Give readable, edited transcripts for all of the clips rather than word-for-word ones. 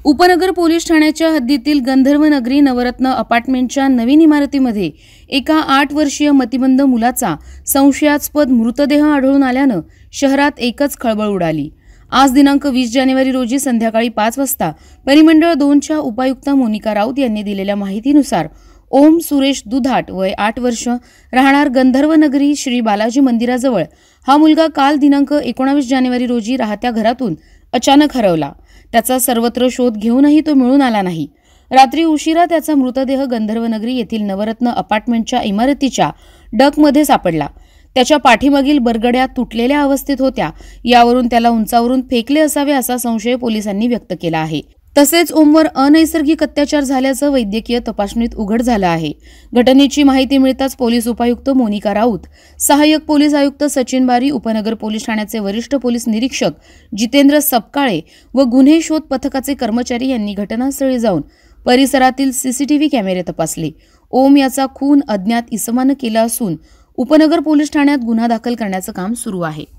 उपनगर पोलीस ठाण्याच्या हद्दीतील गंधर्व नगरी नवरत्न अपार्टमेंटच्या नवीन इमारतीमध्ये एका 8 वर्षीय मतिमंद मुलाचा संशयास्पद मृतदेह आढळून आल्यानं शहरात एकच खळबळ उडाली। आज दिनांक 20 जानेवारी रोजी संध्याकाळी 5 वाजता परिमंडळ 2च्या उपायुक्त मोनिका राऊत यांनी दिलेल्या माहितीनुसार ओम सुरेश दुधाट वय 8 वर्ष राहणार गंधर्व नगरी श्री बालाजी मंदिराजवळ हा मुलगा काल दिनांक 19 जानेवारी रोजी राहत्या घरातून अचानक हरवला। त्याचा सर्वत्र शोध घेऊनही तो मिळून आला नाही। रात्री उशिरा त्याचा मृतदेह गंधर्व नगरी येथील नवरत्न अपार्टमेंटच्या इमारतीच्या डकमध्ये सापडला। त्याच्या पाठीमागील बरगड्या तुटलेल्या अवस्थेत होत्या, यावरून त्याला उंचावरून फेकले असावे असा संशय पोलिसांनी व्यक्त केला आहे। तसेच ओमवर अनैसर्गिक अत्याचार झाल्याचं वैद्यकीय तपासणीत उघड झालं आहे। घटनेची माहिती मिळताच पोलीस उपायुक्त मोनिका राऊत, सहाय्यक पोलीस आयुक्त सचिन बारी, उपनगर पोलीस ठाण्याचे वरिष्ठ पोलीस निरीक्षक जितेंद्र सपकाळे व गुन्हे शोध पथकाचे कर्मचारी यांनी घटनास्थळी जाऊन परिसरातील सीसीटीव्ही कॅमेरे तपासले। ओम याचा खून अज्ञात इसमानं केला असून उपनगर पोलीस ठाण्यात गुन्हा दाखल करण्याचं काम सुरू आहे।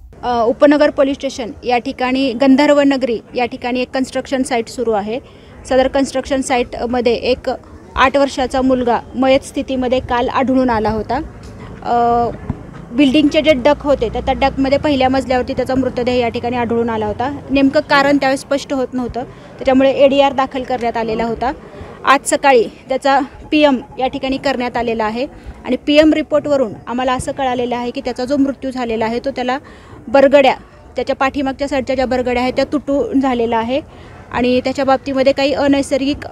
उपनगर पोलीस स्टेशन या ठिकाणी गंधर्व नगरी या ठिकाणी एक कन्स्ट्रक्शन साइट सुरू आहे। सदर कन्स्ट्रक्शन साइटमध्ये एक 8 वर्षाचा मुलगा मयत स्थितीमध्ये काल आढळून आला होता। बिल्डिंगचे जे डक होते त्या डकमध्ये पहिल्या मजल्यावरती त्याचा मृतदेह या ठिकाणी आढळून आला होता। नेमकं कारण त्यावेळेस स्पष्ट होत नव्हतं, त्याच्यामुळे एडीआर दाखल करण्यात आलेला होता। आज सकाळी त्याचा PM या ठिकाणी करण्यात आलेला आहे आणि PM रिपोर्टवरून आम्हाला असं कळालेलं आहे की त्याचा जो मृत्यू झालेला आहे तो त्याला बरगड्या, त्याच्या पाठीमागच्या साईडच्या ज्या बरगड्या आहेत त्या तुटून झालेला आहे आणि त्याच्या बाबतीमध्ये काही अनैसर्गिक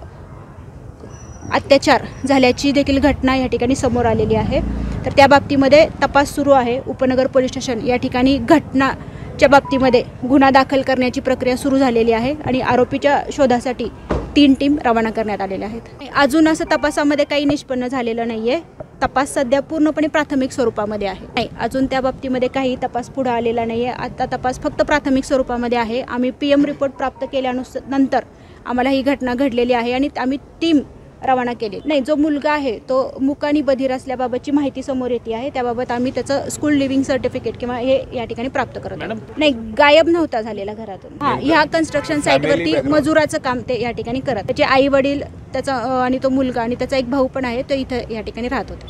अत्याचार झाल्याची देखील घटना या ठिकाणी समोर आलेली आहे। तर त्या बाबतीमध्ये तपास सुरू आहे। उपनगर पोलीस स्टेशन या ठिकाणी घटनाच्या बाबतीमध्ये गुन्हा दाखल करण्याची प्रक्रिया सुरू झालेली आहे आणि आरोपीच्या शोधासाठी 3 टीम रवाना करण्यात आलेल्या आहेत। अजून असं तपासामध्ये काही निष्पन्न झालेलं नाहीये। तपास सध्या पूर्णपणे प्राथमिक स्वरूपामध्ये आहे। नाही, अजून त्या बाबतीमध्ये काही तपास पुढे आलेला नाहीये। आता तपास फक्त प्राथमिक स्वरूपामध्ये आहे। आम्ही PM रिपोर्ट प्राप्त केल्यानंतर आम्हाला ही घटना घडलेली आहे आणि आम्ही टीम रवाना केली। नाही, जो मुलगा आहे तो मूक आणि बधीर असल्याबाबतची माहिती समोर येते आहे। त्याबाबत आम्ही त्याचं स्कूल लिव्हिंग सर्टिफिकेट किंवा हे या ठिकाणी प्राप्त करत आहोत। नाही, गायब नव्हता झालेला घरातून। ह्या कन्स्ट्रक्शन साईटवरती मजुराचं काम ते या ठिकाणी करत। त्याचे आई वडील, त्याचा आणि तो मुलगा आणि त्याचा एक भाऊ पण आहे, तो इथं या ठिकाणी राहत होता।